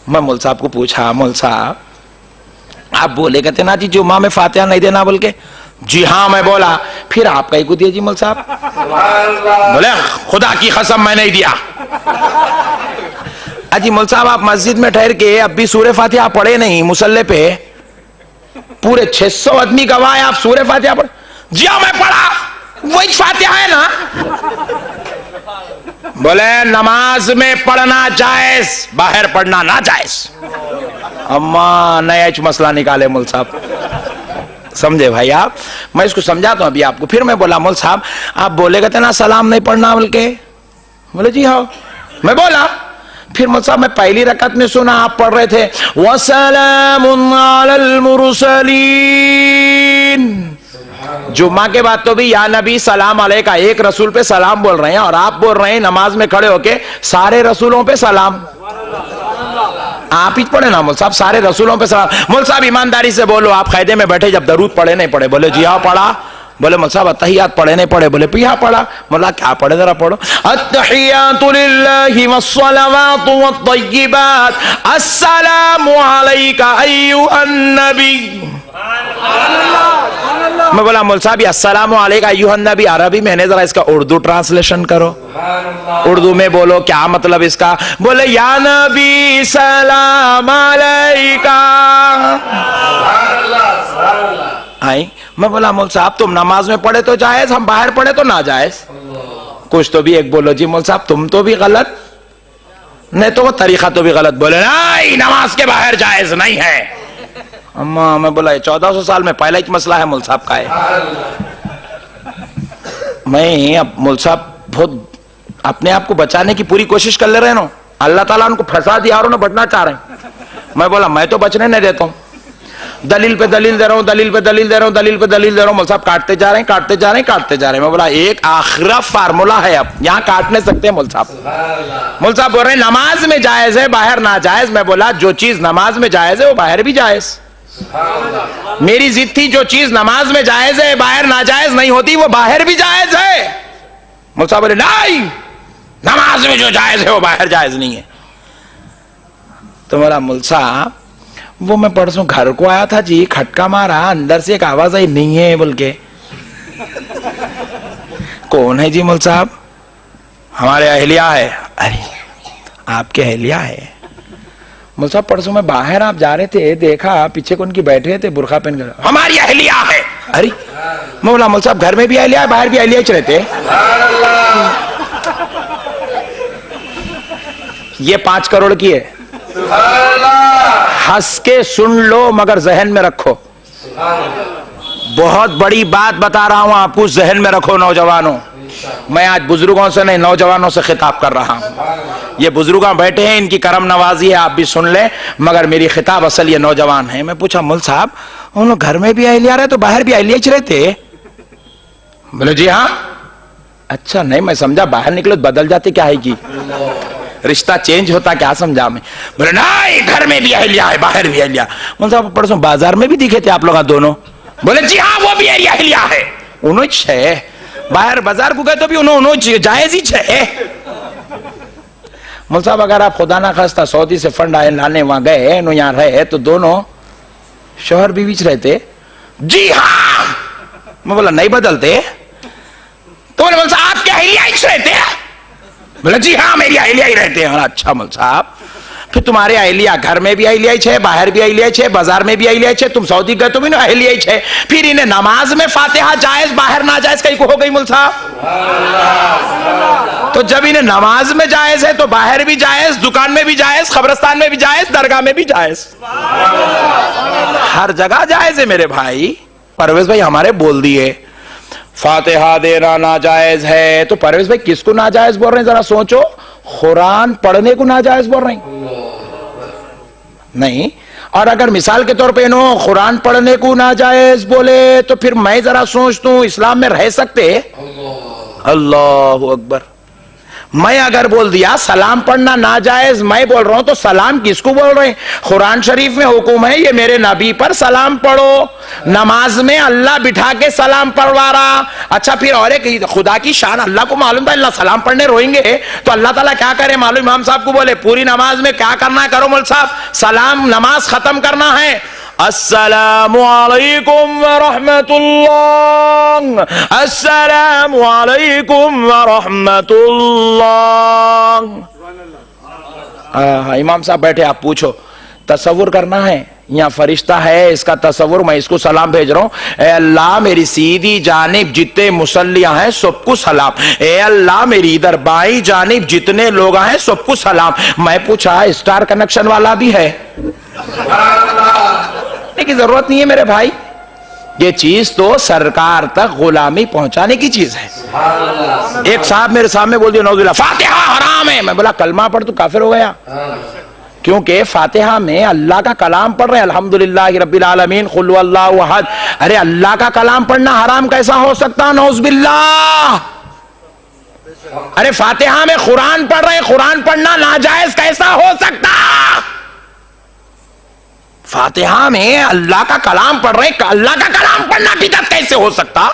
میں مول صاحب کو پوچھا مول صاحب آپ بولے کہتے نا جی جمعہ میں فاتحہ نہیں دینا بول کے. جی ہاں میں بولا. پھر آپ کہیں کو دیا جی مول صاحب؟ بولے خدا کی قسم میں نہیں دیا. اجی مول صاحب آپ مسجد میں ٹھہر کے اب بھی سورہ فاتحہ پڑھے نہیں مصلی پہ؟ پورے 600 آدمی گواہ ہے آپ سورہ فاتحہ پڑھے؟ جی ہاں میں پڑھا. وہی فاتحہ ہے نا. بولے نماز میں پڑھنا جائز باہر پڑھنا نہ جائز. اما نیا مسئلہ نکالے مول صاحب. سمجھے بھائی آپ؟ میں اس کو سمجھاتا ہوں ابھی آپ کو. پھر میں بولا مول صاحب آپ بولے گا نا سلام نہیں پڑھنا بول کے؟ بولے جی ہاں. میں بولا. پھر مول صاحب میں پہلی رکعت میں سنا آپ پڑھ رہے تھے وَسَلَامٌ عَلَى الْمُرْسَلِينَ. جمعہ کے بعد تو بھی یا نبی سلام علیکہ ایک رسول پہ سلام بول رہے ہیں اور آپ بول رہے ہیں نماز میں کھڑے ہو کے سارے رسولوں پہ سلام. آپ ہی پڑھے نا مول صاحب سارے رسولوں پہ سلام. مول صاحب ایمانداری سے بولو آپ قاعدے میں بیٹھے جب درود پڑھے نہیں پڑھے؟ بولے جی ہاں پڑھا. بولے مول صاحب اتحیات پڑھے نہیں پڑھے؟ بولے پھر ہاں پڑھا. مولا کیا پڑھے ذرا پڑھو. التحیات للہ والصلوات والطیبات السلام علیکہ ایھا النبی. میں بولا مول صاحب السلام علیکہ ایھا النبی عربی میں ہے ذرا اس کا اردو ٹرانسلیشن کرو. اردو میں بولو کیا مطلب اس کا؟ بولے یا نبی سلام علیکہ. آئی میں بولا مول صاحب تم نماز میں پڑھے تو جائز ہم باہر پڑھے تو نہ جائز. کچھ تو بھی ایک بولو جی مول صاحب تم تو بھی غلط نہیں تو وہ طریقہ تو بھی غلط. بولے نہیں نماز کے باہر جائز نہیں ہے. اما میں بولا 1400 سال میں پہلا ایک مسئلہ ہے مول صاحب کا ہے. میں اب مول صاحب بہت اپنے آپ کو بچانے کی پوری کوشش کر لے رہے نا. اللہ تعالیٰ ان کو پھنسا دیا اور انہیں بچنا چاہ رہے ہیں. میں بولا میں تو بچنے نہیں دیتا ہوں. دلیل پہ دلیل دے رہا ہوں دلیل پہ دلیل دے رہا ہوں دلیل پہ دلیل دے رہا ہوں. مول صاحب کاٹتے جا رہے ہیں کاٹتے جا رہے ہیں کاٹتے جا رہے ہیں. میں بولا ایک آخری فارمولا ہے اب یہاں کاٹ نہیں سکتے مول صاحب. مول صاحب بول رہے ہیں نماز میں جائز ہے باہر نہ جائز. میں بولا جو چیز نماز میں جائز ہے وہ باہر بھی جائز. میری ضد تھی جو چیز نماز میں جائز ہے باہر ناجائز نہیں ہوتی وہ باہر بھی جائز ہے. مول صاحب بولے نہیں نماز میں جو جائز ہے وہ باہر جائز نہیں ہے. تو میرا مول صاحب وہ میں پرسوں گھر کو آیا تھا جی کھٹکا مارا اندر سے ایک آواز آئی نہیں ہے بول کے. کون ہے جی مول صاحب؟ ہمارے اہلیہ ہے. ارے آپ کے اہلیہ ہے؟ مول صاحب پرسوں میں باہر آپ جا رہے تھے دیکھا پیچھے کون کی بیٹھے تھے برقع پہن کر. ہماری اہلیہ ہے. ارے میں بولا مول صاحب گھر میں بھی اہلیہ ہے باہر بھی اہلیہ رہتے. یہ 5 کروڑ کی ہے. ہنس کے سن لو مگر ذہن میں رکھو. بہت بڑی بات بتا رہا ہوں آپ کو ذہن میں رکھو نوجوانوں. میں آج بزرگوں سے نہیں نوجوانوں سے خطاب کر رہا ہوں. یہ بزرگاں بیٹھے ہیں ان کی کرم نوازی ہے آپ بھی سن لیں مگر میری خطاب اصل یہ نوجوان ہے. میں پوچھا مول صاحب ان لوگ گھر میں بھی اہلیہ رہے تو باہر بھی اہلیہ رہتے؟ بولے جی ہاں. اچھا نہیں میں سمجھا باہر نکلو بدل جاتے کیا ہے کی رشتہ چینج ہوتا کیا سمجھا میں. بولے نہیں گھر میں بھی اہلیہ ہے باہر بھی اہلیہ. مول صاحب پرسوں بازار میں بھی دکھے تھے آپ لوگ دونوں. بولے جی ہاں وہ بھی اہلیہ ہے. انہوں چھے باہر بازار کو گئے تو بھی انہوں جائز ہی چھے. مول صاحب اگر آپ خدا نہ خواستہ سعودی سے فنڈ آئے لانے وہاں گئے انہوں یہاں رہے تو دونوں شوہر بیوی رہتے؟ جی ہاں. میں بولا نہیں بدلتے؟ تو بولے مول صاحب آپ کے اہلیہ ہی رہتے ہیں؟ بولا جی ہاں میری اہلیہ ہی رہتے ہیں. اچھا مول صاحب پھر تمہارے اہلیہ گھر میں بھی اہلیہ چھے باہر بھی اہلیہ چھے بازار میں بھی اہلیہ چھے تم سعودی گئے تو بھی اہلیہ چھے. پھر انہیں نماز میں فاتحہ جائز باہر نہ جائز کہیں کو ہو گئی مول صاحب. تو جب انہیں نماز میں جائز ہے تو باہر بھی جائز دکان میں بھی جائز قبرستان میں بھی جائز درگاہ میں بھی جائز ہر جگہ جائز ہے میرے بھائی. پرویز بھائی ہمارے بول دیے فاتحہ دینا ناجائز ہے تو پرویز بھائی کس کو ناجائز بول رہے ہیں ذرا سوچو. قرآن پڑھنے کو ناجائز بول رہے ہیں نہیں. اور اگر مثال کے طور پہ انہوں قرآن پڑھنے کو ناجائز بولے تو پھر میں ذرا سوچتا ہوں اسلام میں رہ سکتے؟ اللہ اکبر. میں اگر بول دیا سلام پڑھنا ناجائز، میں بول رہا ہوں تو سلام کس کو بول رہے ہیں؟ قرآن شریف میں حکم ہے یہ میرے نبی پر سلام پڑھو، نماز میں اللہ بٹھا کے سلام پڑھوا رہا۔ اچھا پھر اور ایک خدا کی شان اللہ کو معلوم تھا اللہ سلام پڑھنے روئیں گے تو اللہ تعالیٰ کیا کرے معلوم؟ امام صاحب کو بولے پوری نماز میں کیا کرنا ہے کرو مول صاحب، سلام نماز ختم کرنا ہے، السلام علیکم ورحمت اللہ، السلام علیکم ورحمت اللہ۔ امام صاحب بیٹھے، آپ پوچھو تصور کرنا ہے یہاں فرشتہ ہے اس کا تصور، میں اس کو سلام بھیج رہا ہوں، اے اللہ میری سیدھی جانب جتنے مصلیاں ہیں سب کو سلام، اے اللہ میری ادھر بائیں جانب جتنے لوگ ہیں سب کو سلام۔ میں پوچھا اسٹار کنیکشن والا بھی ہے کی ضرورت نہیں ہے میرے بھائی، یہ چیز تو سرکار تک غلامی پہنچانے کی چیز ہے۔ ایک صاحب میرے سامنے بول دیا نعوذ باللہ فاتحہ حرام ہے، میں بولا کلمہ پڑھ تو کافر ہو گیا، کیونکہ فاتحہ میں اللہ کا کلام پڑھ رہے ہیں، الحمدللہ رب العالمین قل هو اللہ احد، ارے اللہ کا کلام پڑھنا حرام کیسا ہو سکتا؟ نعوذ باللہ۔ ارے فاتحہ میں قرآن پڑھ رہے ہیں، قرآن پڑھنا ناجائز کیسا ہو سکتا؟ فاتحہ میں اللہ کا کلام پڑھ رہے ہیں، اللہ کا کلام پڑھنا بدعت کیسے ہو سکتا؟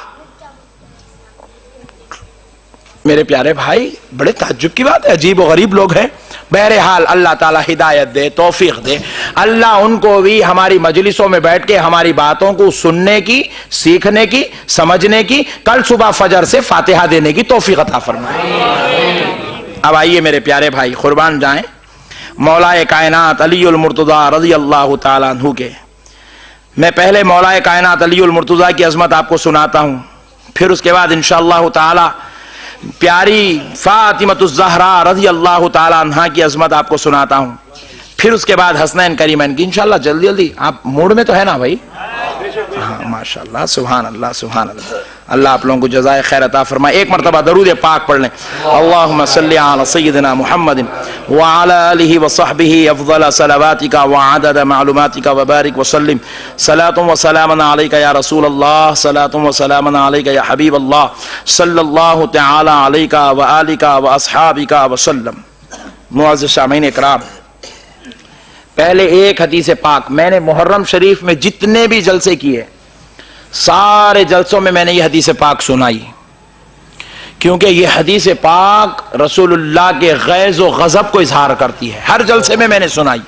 میرے پیارے بھائی بڑے تعجب کی بات ہے، عجیب و غریب لوگ ہیں۔ بہرحال اللہ تعالیٰ ہدایت دے، توفیق دے، اللہ ان کو بھی ہماری مجلسوں میں بیٹھ کے ہماری باتوں کو سننے کی، سیکھنے کی، سمجھنے کی، کل صبح فجر سے فاتحہ دینے کی توفیق عطا فرمائے۔ اب آئیے میرے پیارے بھائی قربان جائیں مولا کائنات علی المرتضیٰ رضی اللہ تعالیٰ عنہ کے، میں پہلے مولا کائنات علی المرتضیٰ کی عظمت آپ کو سناتا ہوں، پھر اس کے بعد انشاءاللہ تعالی پیاری فاطمۃ الزہرا رضی اللہ تعالیٰ عنہ کی عظمت آپ کو سناتا ہوں، پھر اس کے بعد حسنین کریمین کی انشاءاللہ جلدی جلدی۔ آپ موڈ میں تو ہے نا بھائی؟ ہاں ماشاءاللہ، سبحان اللہ سبحان اللہ، اللہ آپ لوگوں کو جزائے خیر عطا فرمائے۔ ایک مرتبہ درود پاک پڑھ لیں، اللہم صلی علی سیدنا محمد وعلی آلہ وصحبہ افضل صلواتک وعدد معلوماتک وبارک وسلم، صلاۃ و سلام علیک یا رسول اللہ، صلاۃ و سلام علیک یا حبیب اللہ، صلی اللہ تعالی علیک وآلک واصحابک وسلم۔ معزز سامعین اکرام، پہلے ایک حدیث پاک میں نے محرم شریف میں جتنے بھی جلسے کیے سارے جلسوں میں نے یہ حدیث پاک سنائی، کیونکہ یہ حدیث پاک رسول اللہ کے غیظ و غضب کو اظہار کرتی ہے، ہر جلسے میں نے سنائی،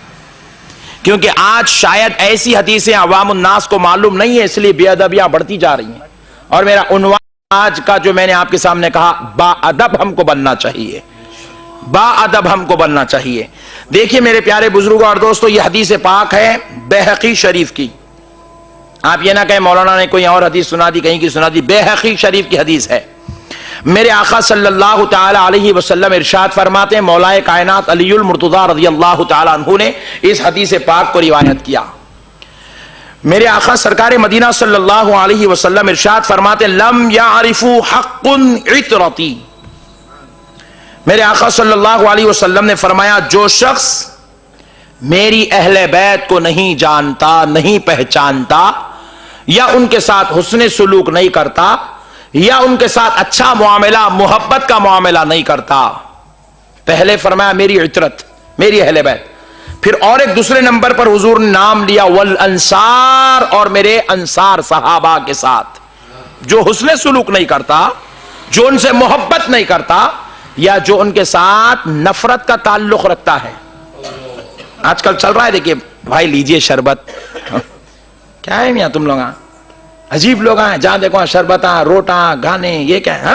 کیونکہ آج شاید ایسی حدیثیں عوام الناس کو معلوم نہیں ہے، اس لیے بے ادبیاں بڑھتی جا رہی ہیں، اور میرا عنوان آج کا جو میں نے آپ کے سامنے کہا، با ادب ہم کو بننا چاہیے، با ادب ہم کو بننا چاہیے۔ دیکھیے میرے پیارے بزرگوں اور دوستو، یہ حدیث پاک ہے بیہقی شریف کی، آپ یہ نہ کہیں مولانا نے کوئی اور حدیث سنا دی، کہیں کی سنا دی، بیہقی شریف کی حدیث ہے۔ میرے آقا صلی اللہ تعالی علیہ وسلم ارشاد فرماتے ہیں، مولا کائنات علی المرتضیٰ رضی اللہ تعالی عنہ نے اس حدیث پاک کو روایت کیا۔ میرے آقا سرکار مدینہ صلی اللہ علیہ وسلم ارشاد فرماتے ہیں، لم یعرفوا حق عطرتی، میرے آقا صلی اللہ علیہ وسلم نے فرمایا جو شخص میری اہل بیت کو نہیں جانتا، نہیں پہچانتا، یا ان کے ساتھ حسن سلوک نہیں کرتا، یا ان کے ساتھ اچھا معاملہ محبت کا معاملہ نہیں کرتا، پہلے فرمایا میری عطرت، میری اہل بیت، پھر اور ایک دوسرے نمبر پر حضور نے نام لیا والانصار، اور میرے انصار صحابہ کے ساتھ، جو حسن سلوک نہیں کرتا، جو ان سے محبت نہیں کرتا، یا جو ان کے ساتھ نفرت کا تعلق رکھتا ہے۔ آج کل چل رہا ہے، دیکھیے بھائی لیجئے شربت، کیا ہے میاں تم لوگ عجیب لوگ ہیں، جہاں دیکھو شربتاں، روٹاں، گانے، یہ کیا ہے؟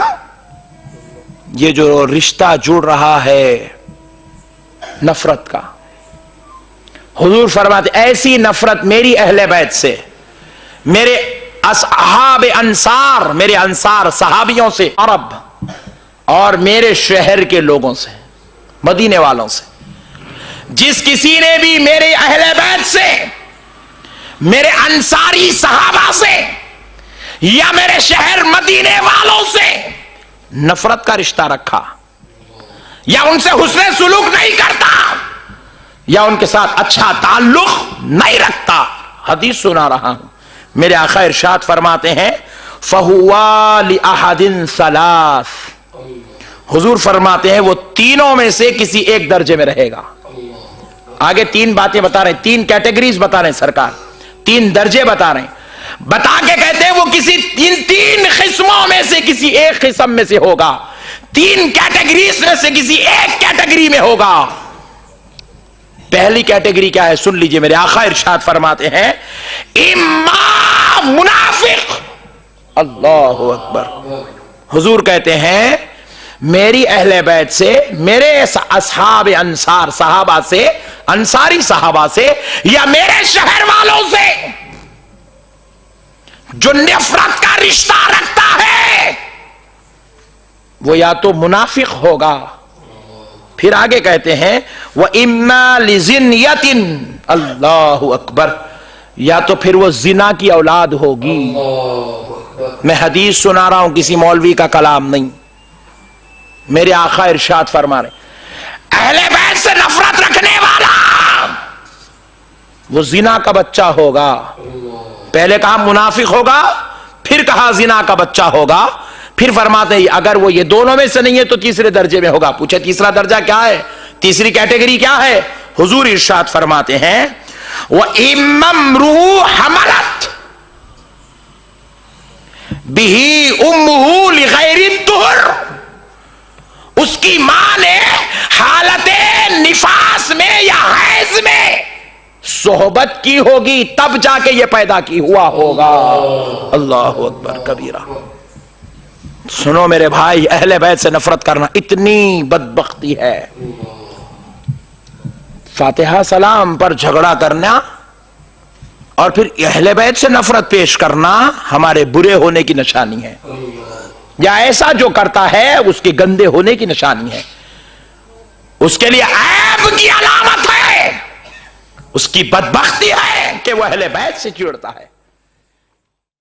یہ جو رشتہ جڑ رہا ہے نفرت کا، حضور فرماتے ایسی نفرت میری اہل بیت سے، میرے اصحاب انصار، میرے انصار صحابیوں سے، عرب اور میرے شہر کے لوگوں سے، مدینے والوں سے، جس کسی نے بھی میرے اہل بیت سے، میرے انصاری صحابہ سے، یا میرے شہر مدینے والوں سے نفرت کا رشتہ رکھا، یا ان سے حسن سلوک نہیں کرتا، یا ان کے ساتھ اچھا تعلق نہیں رکھتا، حدیث سنا رہا ہوں، میرے آقا ارشاد فرماتے ہیں فَهُوَ لِأَحَدٍ ثَلَاثٍ، حضور فرماتے ہیں وہ تینوں میں سے کسی ایک درجے میں رہے گا. آگے تین باتیں بتا رہے ہیں, تین کیٹیگریز بتا رہے ہیں سرکار, تین درجے بتا رہے ہیں. بتا کے کہتے ہیں وہ کسی تین قسموں میں سے کسی ایک قسم میں سے ہوگا, تین کیٹیگریز میں سے کسی ایک کیٹیگری میں ہوگا. پہلی کیٹیگری کیا ہے سن لیجئے, میرے آقا ارشاد فرماتے ہیں اما منافق. اللہ اکبر. حضور کہتے ہیں میری اہل بیت سے, میرے اصحاب انصار صحابہ سے, انصاری صحابہ سے, یا میرے شہر والوں سے جو نفرت کا رشتہ رکھتا ہے وہ یا تو منافق ہوگا. پھر آگے کہتے ہیں وَإِمَّا لِزِنْيَةٍ. اللہ اکبر. یا تو پھر وہ زنا کی اولاد ہوگی. میں حدیث سنا رہا ہوں, کسی مولوی کا کلام نہیں. میرے آقا ارشاد فرما رہے اہل بیت سے نفرت رکھنے والا وہ زنا کا بچہ ہوگا. پہلے کہا منافق ہوگا, پھر کہا زنا کا بچہ ہوگا, پھر فرماتے ہیں اگر وہ یہ دونوں میں سے نہیں ہے تو تیسرے درجے میں ہوگا. پوچھے تیسرا درجہ کیا ہے, تیسری کیٹیگری کیا ہے؟ حضور ارشاد فرماتے ہیں وَإِمَّا امْرُؤٌ حَمَلَتْ بِهِ أُمُّهُ لِغَيْرِ الطُّهْرِ. اس کی ماں نے حالت نفاس میں یا حیض میں صحبت کی ہوگی, تب جا کے یہ پیدا کی ہوا ہوگا. اللہ اکبر کبیرہ. سنو میرے بھائی, اہل بیت سے نفرت کرنا اتنی بدبختی ہے. فاتحہ سلام پر جھگڑا کرنا اور پھر اہل بیت سے نفرت پیش کرنا ہمارے برے ہونے کی نشانی ہے, یا ایسا جو کرتا ہے اس کے گندے ہونے کی نشانی ہے. اس کے لیے عیب کی علامت ہے, اس کی بدبختی ہے کہ وہ اہل بیت سے چڑھتا ہے.